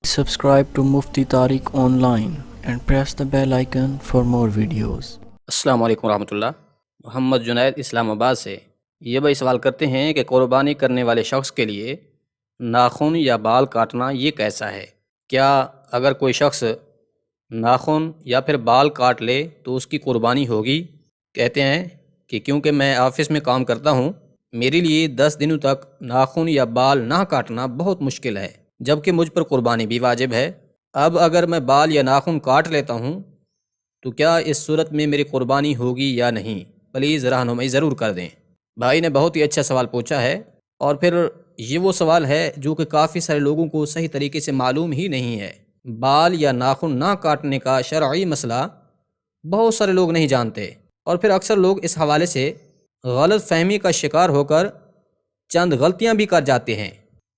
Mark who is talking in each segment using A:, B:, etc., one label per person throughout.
A: Subscribe to Mufti Tariq Online and press the bell icon for more videos.
B: السلام علیکم ورحمۃ اللہ۔ محمد جنید اسلام آباد سے یہ بھائی سوال کرتے ہیں کہ قربانی کرنے والے شخص کے لیے ناخن یا بال کاٹنا یہ کیسا ہے؟ کیا اگر کوئی شخص ناخن یا پھر بال کاٹ لے تو اس کی قربانی ہوگی؟ کہتے ہیں کہ کیونکہ میں آفس میں کام کرتا ہوں، میرے لیے 10 دنوں تک ناخن یا بال نہ کاٹنا بہت مشکل ہے، جبکہ مجھ پر قربانی بھی واجب ہے۔ اب اگر میں بال یا ناخن کاٹ لیتا ہوں تو کیا اس صورت میں میری قربانی ہوگی یا نہیں؟ پلیز رہنمائی ضرور کر دیں۔ بھائی نے بہت ہی اچھا سوال پوچھا ہے، اور پھر یہ وہ سوال ہے جو کہ کافی سارے لوگوں کو صحیح طریقے سے معلوم ہی نہیں ہے۔ بال یا ناخن نہ کاٹنے کا شرعی مسئلہ بہت سارے لوگ نہیں جانتے، اور پھر اکثر لوگ اس حوالے سے غلط فہمی کا شکار ہو کر چند غلطیاں بھی کر جاتے ہیں۔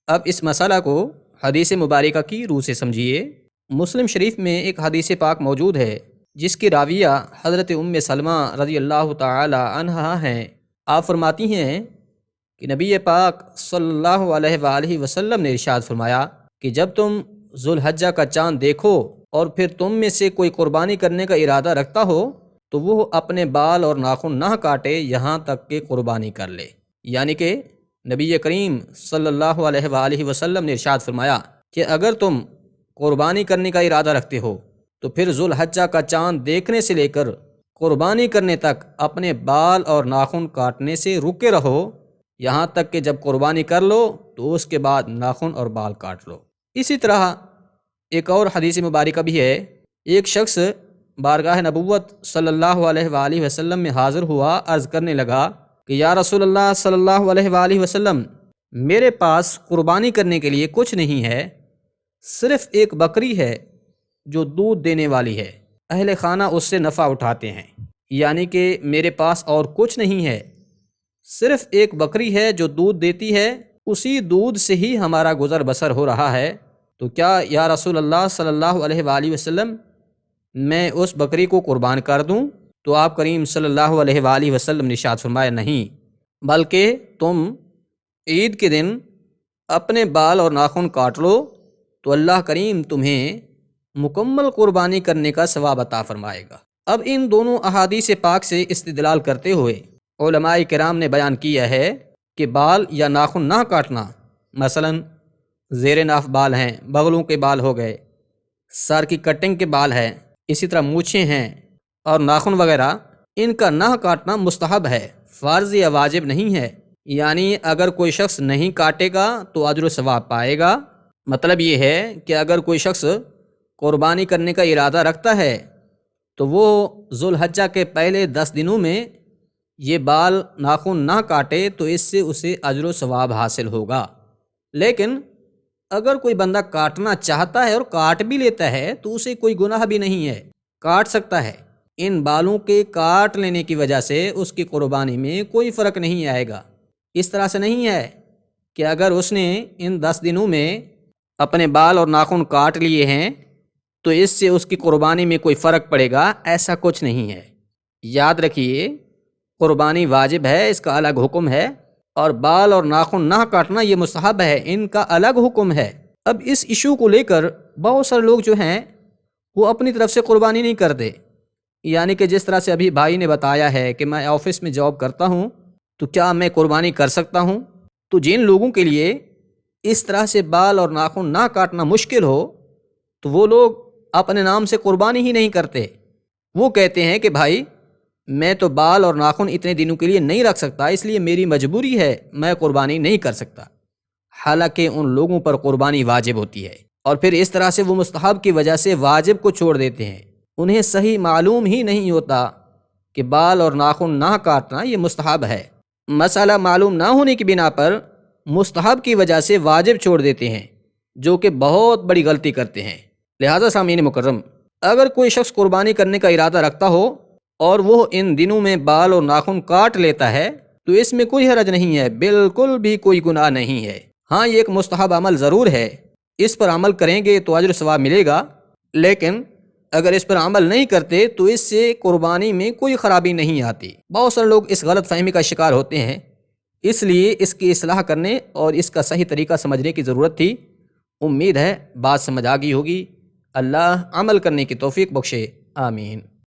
B: اب اس مسئلہ کو حدیث مبارکہ کی روح سے سمجھیے۔ مسلم شریف میں ایک حدیث پاک موجود ہے جس کی راویہ حضرت ام سلمہ رضی اللہ تعالی عنہا ہیں۔ آپ فرماتی ہیں کہ نبی پاک صلی اللہ علیہ وآلہ وسلم نے ارشاد فرمایا کہ جب تم ذوالحجہ کا چاند دیکھو اور پھر تم میں سے کوئی قربانی کرنے کا ارادہ رکھتا ہو تو وہ اپنے بال اور ناخن نہ کاٹے یہاں تک کہ قربانی کر لے۔ یعنی کہ نبی کریم صلی اللہ علیہ وآلہ وسلم نے ارشاد فرمایا کہ اگر تم قربانی کرنے کا ارادہ رکھتے ہو تو پھر ذوالحجہ کا چاند دیکھنے سے لے کر قربانی کرنے تک اپنے بال اور ناخن کاٹنے سے رکے رہو، یہاں تک کہ جب قربانی کر لو تو اس کے بعد ناخن اور بال کاٹ لو۔ اسی طرح ایک اور حدیث مبارکہ بھی ہے۔ ایک شخص بارگاہ نبوت صلی اللہ علیہ وآلہ وسلم میں حاضر ہوا، عرض کرنے لگا کہ یا رسول اللہ صلی اللہ علیہ وآلہ وسلم، میرے پاس قربانی کرنے کے لیے کچھ نہیں ہے، صرف ایک بکری ہے جو دودھ دینے والی ہے، اہل خانہ اس سے نفع اٹھاتے ہیں، یعنی کہ میرے پاس اور کچھ نہیں ہے، صرف ایک بکری ہے جو دودھ دیتی ہے، اسی دودھ سے ہی ہمارا گزر بسر ہو رہا ہے، تو کیا یا رسول اللہ صلی اللہ علیہ وآلہ وسلم میں اس بکری کو قربان کر دوں؟ تو آپ کریم صلی اللہ علیہ وآلہ وسلم نے ارشاد فرمایا نہیں، بلکہ تم عید کے دن اپنے بال اور ناخن کاٹ لو تو اللہ کریم تمہیں مکمل قربانی کرنے کا ثواب عطا فرمائے گا۔ اب ان دونوں احادیث پاک سے استدلال کرتے ہوئے علماء کرام نے بیان کیا ہے کہ بال یا ناخن نہ کاٹنا، مثلا زیر ناف بال ہیں، بغلوں کے بال ہو گئے، سر کی کٹنگ کے بال ہیں، اسی طرح مونچھیں ہیں اور ناخن وغیرہ، ان کا نہ کاٹنا مستحب ہے، فرض یا واجب نہیں ہے۔ یعنی اگر کوئی شخص نہیں کاٹے گا تو اجر و ثواب پائے گا۔ مطلب یہ ہے کہ اگر کوئی شخص قربانی کرنے کا ارادہ رکھتا ہے تو وہ ذوالحجہ کے پہلے 10 دنوں میں یہ بال ناخن نہ کاٹے تو اس سے اسے اجر و ثواب حاصل ہوگا۔ لیکن اگر کوئی بندہ کاٹنا چاہتا ہے اور کاٹ بھی لیتا ہے تو اسے کوئی گناہ بھی نہیں ہے، کاٹ سکتا ہے۔ ان بالوں کے کاٹ لینے کی وجہ سے اس کی قربانی میں کوئی فرق نہیں آئے گا۔ اس طرح سے نہیں ہے کہ اگر اس نے ان 10 دنوں میں اپنے بال اور ناخن کاٹ لیے ہیں تو اس سے اس کی قربانی میں کوئی فرق پڑے گا، ایسا کچھ نہیں ہے۔ یاد رکھیے، قربانی واجب ہے، اس کا الگ حکم ہے، اور بال اور ناخن نہ کاٹنا یہ مستحب ہے، ان کا الگ حکم ہے۔ اب اس ایشو کو لے کر بہت سارے لوگ جو ہیں وہ اپنی طرف سے قربانی نہیں کرتے، یعنی کہ جس طرح سے ابھی بھائی نے بتایا ہے کہ میں آفس میں جاب کرتا ہوں تو کیا میں قربانی کر سکتا ہوں؟ تو جن لوگوں کے لیے اس طرح سے بال اور ناخن نہ کاٹنا مشکل ہو تو وہ لوگ اپنے نام سے قربانی ہی نہیں کرتے۔ وہ کہتے ہیں کہ بھائی میں تو بال اور ناخن اتنے دنوں کے لیے نہیں رکھ سکتا، اس لیے میری مجبوری ہے، میں قربانی نہیں کر سکتا، حالانکہ ان لوگوں پر قربانی واجب ہوتی ہے، اور پھر اس طرح سے وہ مستحب کی وجہ سے واجب کو چھوڑ دیتے ہیں۔ انہیں صحیح معلوم ہی نہیں ہوتا کہ بال اور ناخن نہ کاٹنا یہ مستحب ہے، مسئلہ معلوم نہ ہونے کی بنا پر مستحب کی وجہ سے واجب چھوڑ دیتے ہیں، جو کہ بہت بڑی غلطی کرتے ہیں۔ لہٰذا سامعین مکرم، اگر کوئی شخص قربانی کرنے کا ارادہ رکھتا ہو اور وہ ان دنوں میں بال اور ناخن کاٹ لیتا ہے تو اس میں کوئی حرج نہیں ہے، بالکل بھی کوئی گناہ نہیں ہے۔ ہاں، یہ ایک مستحب عمل ضرور ہے، اس پر عمل کریں گے تو اجر و ثواب ملے گا، لیکن اگر اس پر عمل نہیں کرتے تو اس سے قربانی میں کوئی خرابی نہیں آتی۔ بہت سارے لوگ اس غلط فہمی کا شکار ہوتے ہیں، اس لیے اس کی اصلاح کرنے اور اس کا صحیح طریقہ سمجھنے کی ضرورت تھی۔ امید ہے بات سمجھ آ گئی ہوگی۔ اللہ عمل کرنے کی توفیق بخشے، آمین۔